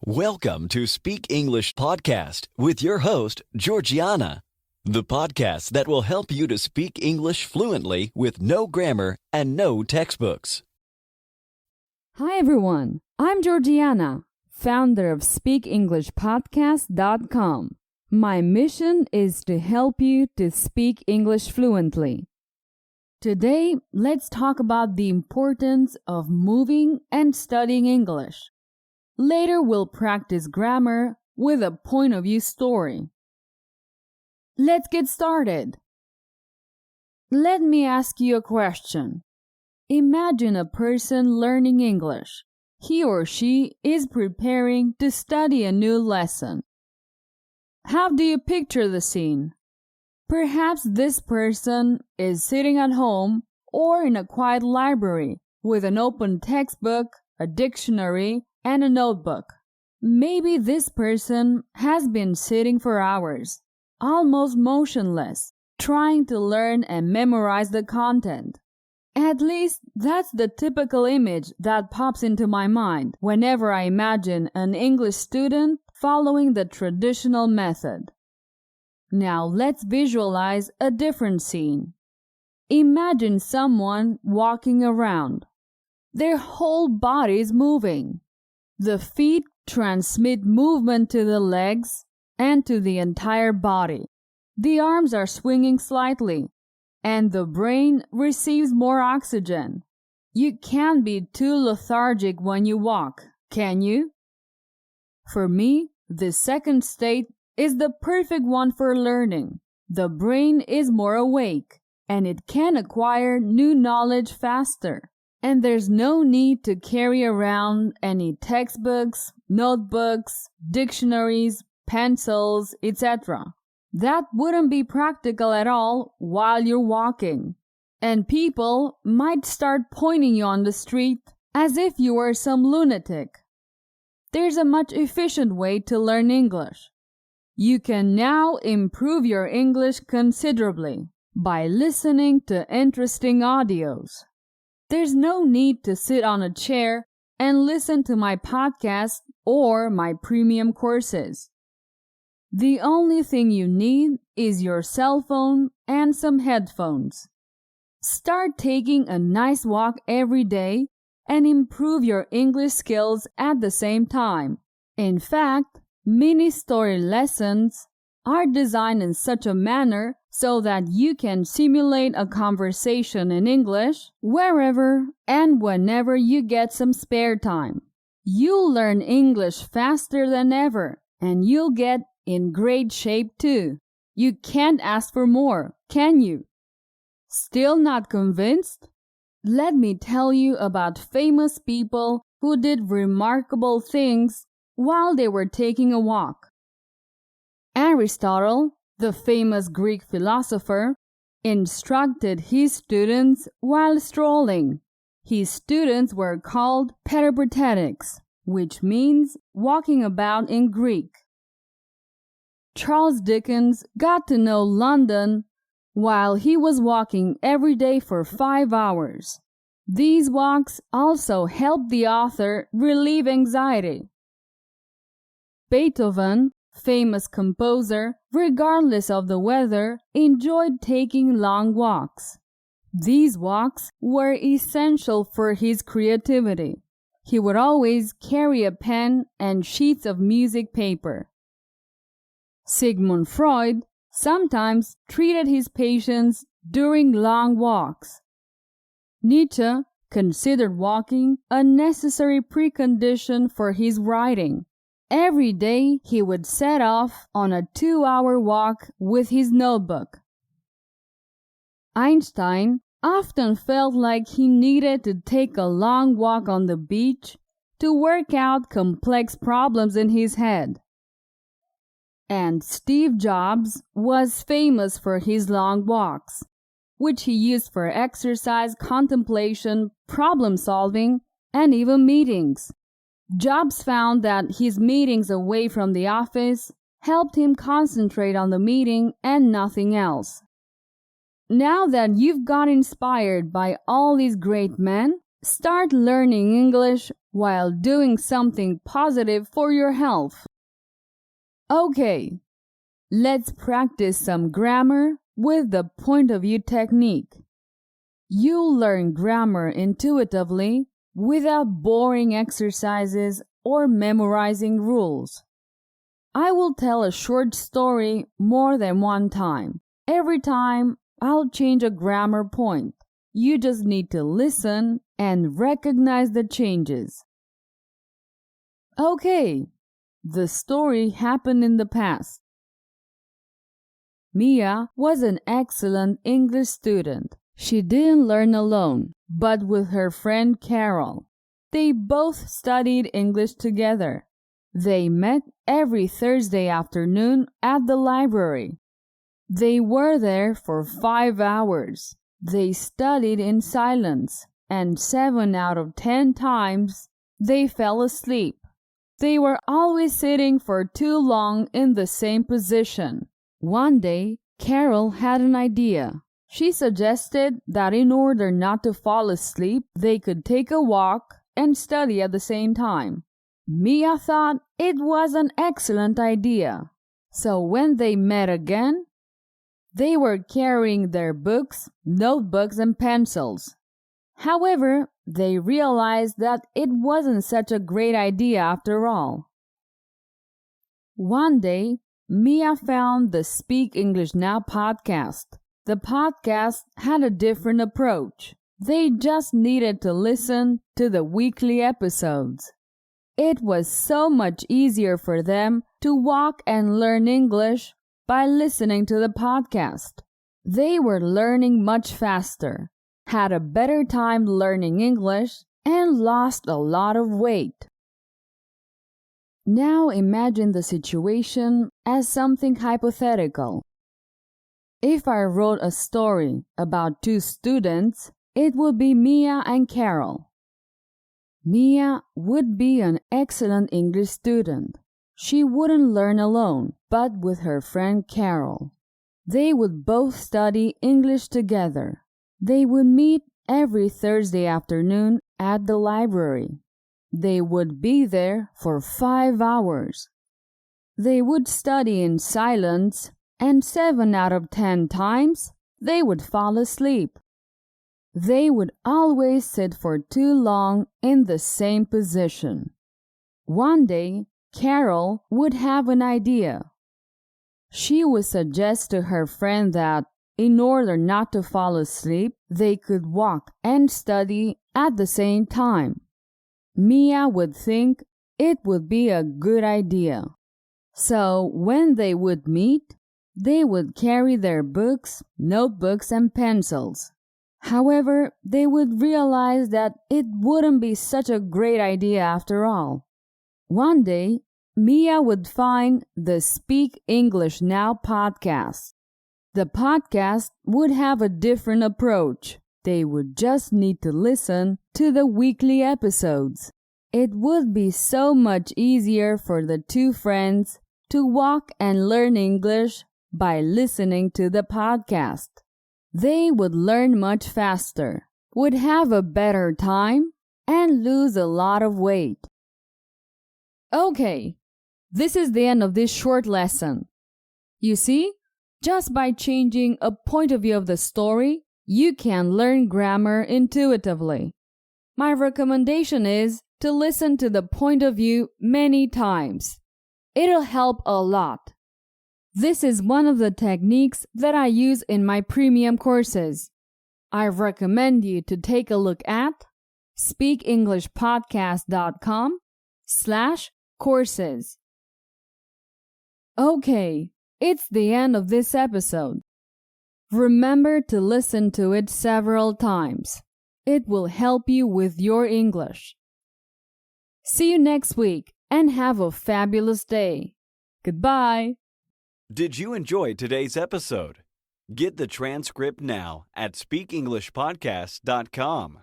Welcome to Speak English Podcast with your host, Georgiana, the podcast that will help you to speak English fluently with no grammar and no textbooks. Hi everyone, I'm Georgiana, founder of SpeakEnglishPodcast.com. My mission is to help you to speak English fluently. Today, let's talk about the importance of moving and studying English. Later, we'll practice grammar with a point of view story. Let's get started. Let me ask you a question. Imagine a person learning English. He or she is preparing to study a new lesson. How do you picture the scene? Perhaps this person is sitting at home or in a quiet library with an open textbook, a dictionary, and a notebook. Maybe this person has been sitting for hours, almost motionless, trying to learn and memorize the content. At least that's the typical image that pops into my mind whenever I imagine an English student following the traditional method. Now let's visualize a different scene. Imagine someone walking around. Their whole body is moving. The feet transmit movement to the legs and to the entire body. The arms are swinging slightly, and the brain receives more oxygen. You can't be too lethargic when you walk, can you? For me, this second state is the perfect one for learning. The brain is more awake, and it can acquire new knowledge faster. And there's no need to carry around any textbooks, notebooks, dictionaries, pencils, etc. That wouldn't be practical at all while you're walking. And people might start pointing you on the street as if you were some lunatic. There's a much efficient way to learn English. You can now improve your English considerably by listening to interesting audios. There's no need to sit on a chair and listen to my podcast or my premium courses. The only thing you need is your cell phone and some headphones. Start taking a nice walk every day and improve your English skills at the same time. In fact, mini story lessons are designed in such a manner so that you can simulate a conversation in English wherever and whenever you get some spare time. You'll learn English faster than ever, and you'll get in great shape too. You can't ask for more, can you? Still not convinced? Let me tell you about famous people who did remarkable things while they were taking a walk. Aristotle, the famous Greek philosopher, instructed his students while strolling. His students were called peripatetics, which means walking about in Greek. Charles Dickens got to know London while he was walking every day for 5 hours. These walks also helped the author relieve anxiety. Beethoven, famous composer, regardless of the weather, enjoyed taking long walks. These walks were essential for his creativity. He would always carry a pen and sheets of music paper. Sigmund Freud sometimes treated his patients during long walks. Nietzsche considered walking a necessary precondition for his writing. Every day he would set off on a 2-hour walk with his notebook. Einstein often felt like he needed to take a long walk on the beach to work out complex problems in his head. And Steve Jobs was famous for his long walks, which he used for exercise, contemplation, problem solving, and even meetings. Jobs found that his meetings away from the office helped him concentrate on the meeting and nothing else. Now that you've got inspired by all these great men, Start learning English while doing something positive for your health. Okay, let's practice some grammar with the point of view technique. You'll learn grammar intuitively without boring exercises or memorizing rules. I will tell a short story more than one time. Every time, I'll change a grammar point. You just need to listen and recognize the changes. Okay, the story happened in the past. Mia was an excellent English student. She didn't learn alone, but with her friend Carol. They both studied English together. They met every Thursday afternoon at the library. They were there for 5 hours. They studied in silence, and 7 out of 10 times they fell asleep. They were always sitting for too long in the same position. One day, Carol had an idea. She suggested that in order not to fall asleep, they could take a walk and study at the same time. Mia thought it was an excellent idea. So when they met again, they were carrying their books, notebooks, and pencils. However, they realized that it wasn't such a great idea after all. One day, Mia found the Speak English Now podcast. The podcast had a different approach. They just needed to listen to the weekly episodes. It was so much easier for them to walk and learn English by listening to the podcast. They were learning much faster, had a better time learning English, and lost a lot of weight. Now imagine the situation as something hypothetical. If I wrote a story about 2 students, it would be Mia and Carol. Mia would be an excellent English student. She wouldn't learn alone, but with her friend Carol. They would both study English together. They would meet every Thursday afternoon at the library. They would be there for 5 hours. They would study in silence, and 7 out of 10 times they would fall asleep. They would always sit for too long in the same position. One day, Carol would have an idea. She would suggest to her friend that, in order not to fall asleep, they could walk and study at the same time. Mia would think it would be a good idea. So when they would meet, they would carry their books, notebooks, and pencils. However, they would realize that it wouldn't be such a great idea after all. One day, Mia would find the Speak English Now podcast. The podcast would have a different approach. They would just need to listen to the weekly episodes. It would be so much easier for the 2 friends to walk and learn English by listening to the podcast. They would learn much faster, would have a better time, and lose a lot of weight. Okay, this is the end of this short lesson. You see, just by changing a point of view of the story, you can learn grammar intuitively. My recommendation is to listen to the point of view many times. It'll help a lot. This is one of the techniques that I use in my premium courses. I recommend you to take a look at speakenglishpodcast.com/courses. Okay, it's the end of this episode. Remember to listen to it several times. It will help you with your English. See you next week and have a fabulous day. Goodbye. Did you enjoy today's episode? Get the transcript now at speakenglishpodcast.com.